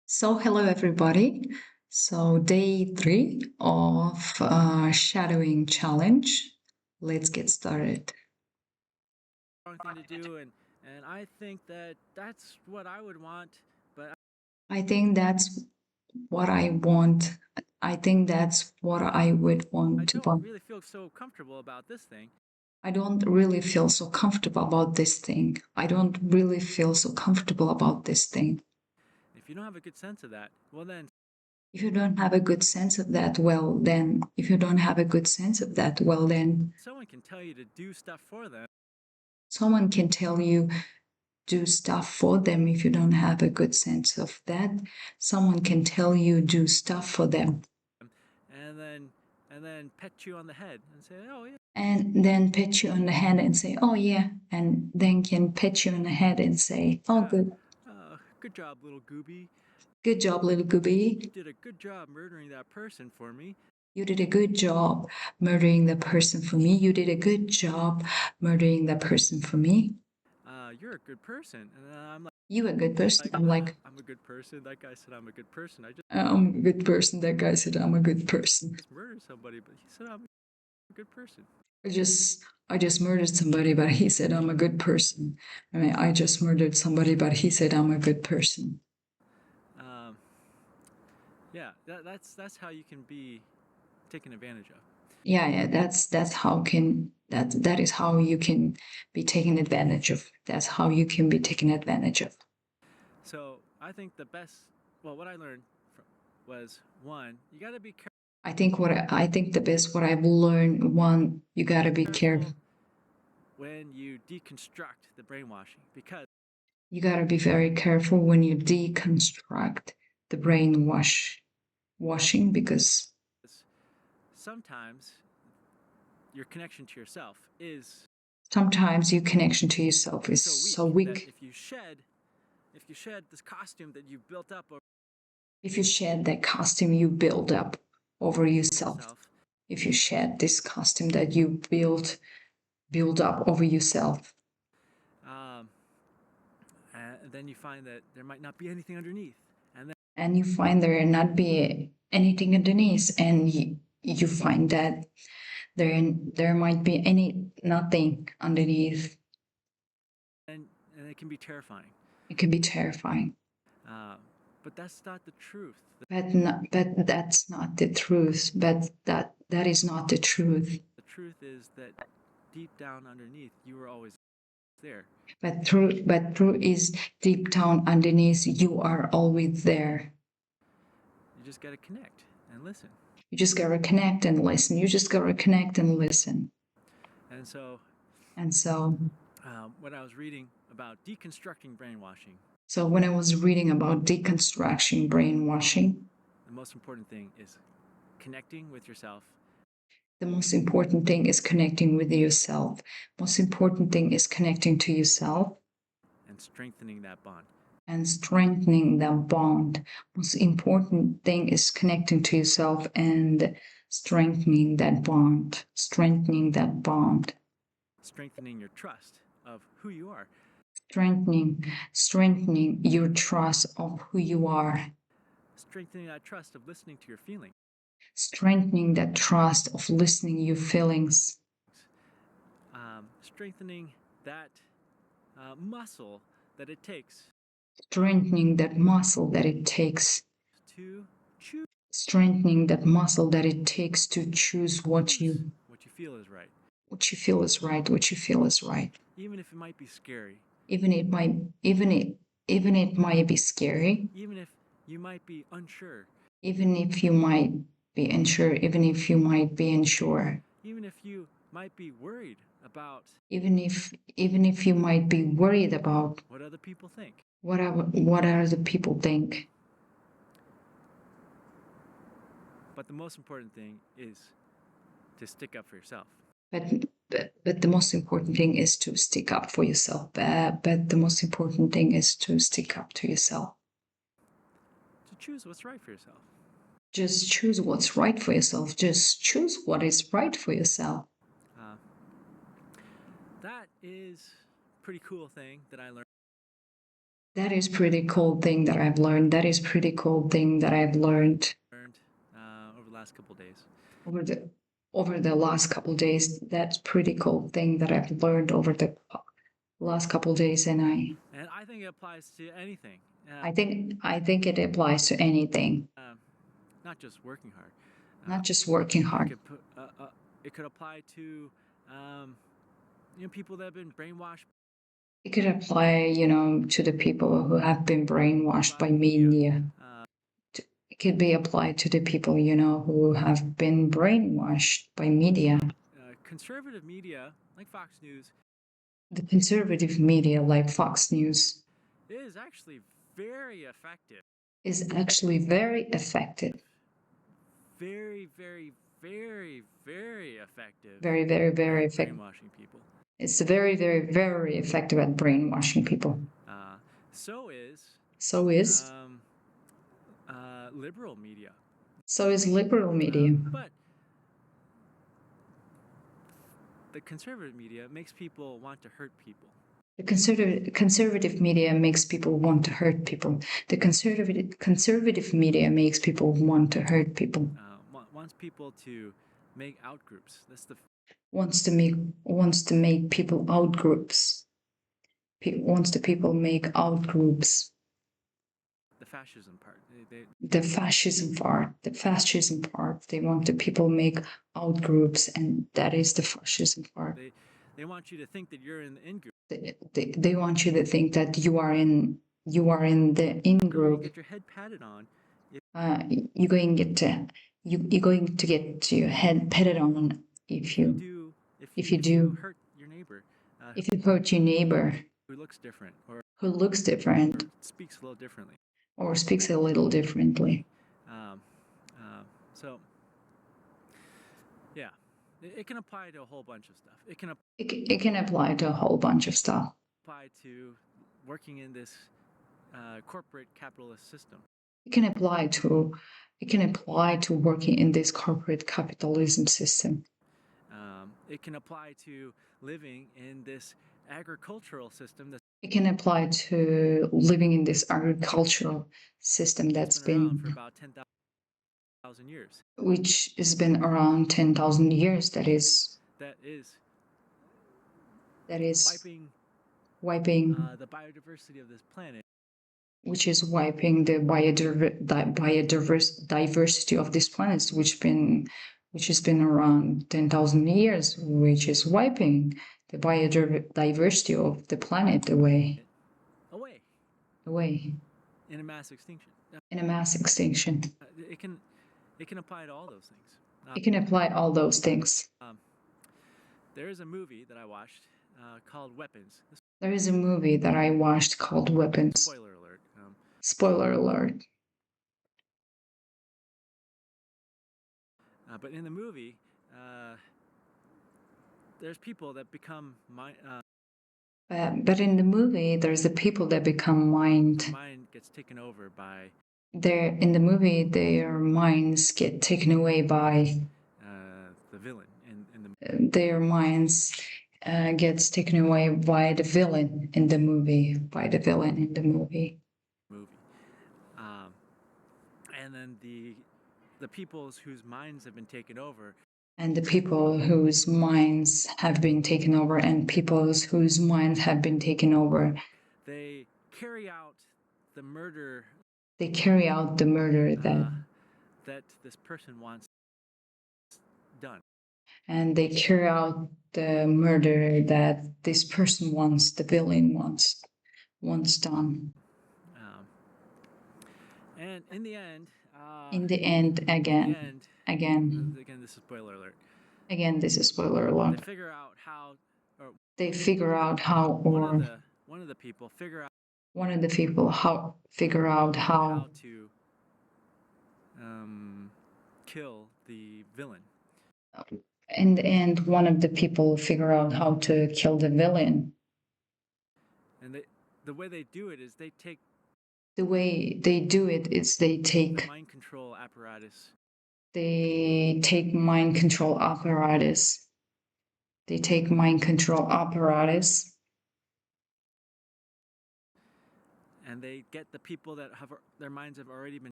So, hello everybody. So, day 3 of shadowing challenge. Let's get started. Wrong thing to do, and I think that that's what I would want, but I think that's what I want. I think that's what I would I want. don't But really feel so comfortable about this thing. I don't really feel so comfortable about this thing. I don't really feel so comfortable about this thing. If you don't have a good sense of that, well then If you don't have a good sense of that, well, then, if you don't have a good sense of that, well, then someone can tell you to do stuff for them, someone can tell you do stuff for them. If you don't have a good sense of that, someone can tell you do stuff for them and then and then pet you on the head and say, "Oh yeah, and then pat you on the head and say, oh yeah, and then can pat you on the head and say, oh yeah, good, good job, little gooby. good job, little You gooby. did a good job murdering that person for me. You did a good job murdering the person for me. You did a good job murdering the person for me. You're a good person." And then I'm You a good person. like, I'm like, I'm a good person. That guy said I'm a good person. I I'm a good person. That guy said I'm a good person. just murdered somebody, but he said I'm a good person. I just I just murdered somebody, but he said I'm a good person. I mean, I just murdered somebody, but he said I'm a good person. Um, yeah, that's how you can be taken advantage of. Yeah, yeah, that's how can that is how you can be taken advantage of. That's how you can be taken advantage of. So I think the best, well, what I learned was one, you got to be I think the best what I've learned, one, you gotta be careful. careful when you deconstruct the brainwashing because You gotta be very careful when you deconstruct the washing because sometimes your connection to yourself is sometimes your connection to yourself is so so weak that weak. if you shed this costume that you built up over If you shed that costume you build up over yourself, yourself, if you shed this costume that you build up over yourself, um, and then you find that there might not be anything underneath, and then and you find there not be anything underneath, and you find that there might be any nothing underneath, and it can be terrifying. it can be terrifying. Uh, but that's not the truth. But that's not the truth. But that is not the truth. The truth is that deep down underneath, you were always there. But truth is deep down underneath you are always there. You just got to connect and listen. You just gotta connect and listen. You just gotta connect and listen. And so, And so, when I was reading about deconstructing brainwashing, so when I was reading about deconstruction brainwashing, the most important thing is connecting with yourself the most important thing is connecting with yourself. Most important thing is connecting to yourself and strengthening that bond. and strengthening that bond. Most important thing is connecting to yourself and strengthening that bond. Strengthening that bond. Strengthening your trust of who you are. Strengthening your trust of who you are. Strengthening that trust of listening to your feelings. Strengthening that trust of listening your feelings. Strengthening that muscle that it takes Strengthening that muscle that it takes. to choose Strengthening that muscle that it takes to choose what you feel is right. what you feel is right, what you feel is right. Even if it might be scary. Even it might even it might be scary. Even if you might be unsure. Even if you might be unsure, even if you might be unsure. Even if you might be worried about even if you might be worried about what other people think. what other people think. But the most important thing is to stick up for yourself. But the most important thing is to stick up for yourself. But the most important thing is to stick up to yourself. To choose what's right for yourself. Just choose what's right for yourself. Just choose what is right for yourself. That is a pretty cool thing that I learned. That is pretty cool thing that I've learned. That is pretty cool thing that I've learned over the last couple days. Over the last couple days. That's pretty cool thing that I've learned over the last couple days, and I think it applies to anything. I think it applies to anything. Not just working hard. Not just working hard. It could apply to people that have been brainwashed. It could apply, to the people who have been brainwashed by media. It could be applied to the people, who have been brainwashed by media. Conservative media, like Fox News. The conservative media, like Fox News, is actually very effective. Very, very, very, very effective. Very, very, very effective. Brainwashing people. It's very, very, very effective at brainwashing people. So is liberal media. So is liberal media. But the conservative media makes people want to hurt people. The conservative media makes people want to hurt people. The conservative media makes people want to hurt people. Wants people to make out groups. Wants to make people out groups. Wants the people make out groups. The fascism part. The fascism part. They want the people make out groups, and that is the fascism part. They want you to think that you're in the in group. They want you to think that you are in the in group. Get your head patted on. You're going to get your head patted on if you hurt your neighbor. If you hurt your neighbor who looks different or speaks a little differently. So yeah, it can apply to a whole bunch of stuff. It can apply to a whole bunch of stuff. Apply to working in this corporate capitalist system. It can apply to working in this corporate capitalism system. It can apply to living in this agricultural system. It can apply to living in this agricultural system that's been around for about 10,000 years. Which has been around 10,000 years. That is wiping the biodiversity of this planet. Which is wiping the biodiversity of this planet, which has been around 10,000 years, which is wiping the biodiversity of the planet away. In a mass extinction. It can apply to all those things. It can apply all those things. There is a movie that I watched called Weapons. Spoiler alert. But in the movie, there's people that become but in the movie, there's the people that become mind. Mind gets taken over by. In the movie, their minds get taken away by the villain. Their minds gets taken away by the villain in the movie. And then the peoples whose minds have been taken over. And the people whose minds have been taken over, they carry out the murder. That this person wants done. And they carry out the murder that this person wants, the villain wants done. And in the end, again, this is spoiler alert. This is spoiler alert. They figure out how, one of the people figure out how to kill the villain. In the end, one of the people figure out how to kill the villain. And the way they do it is they take. The mind control apparatus. They take mind control apparatus. and they get the people that have their minds have already been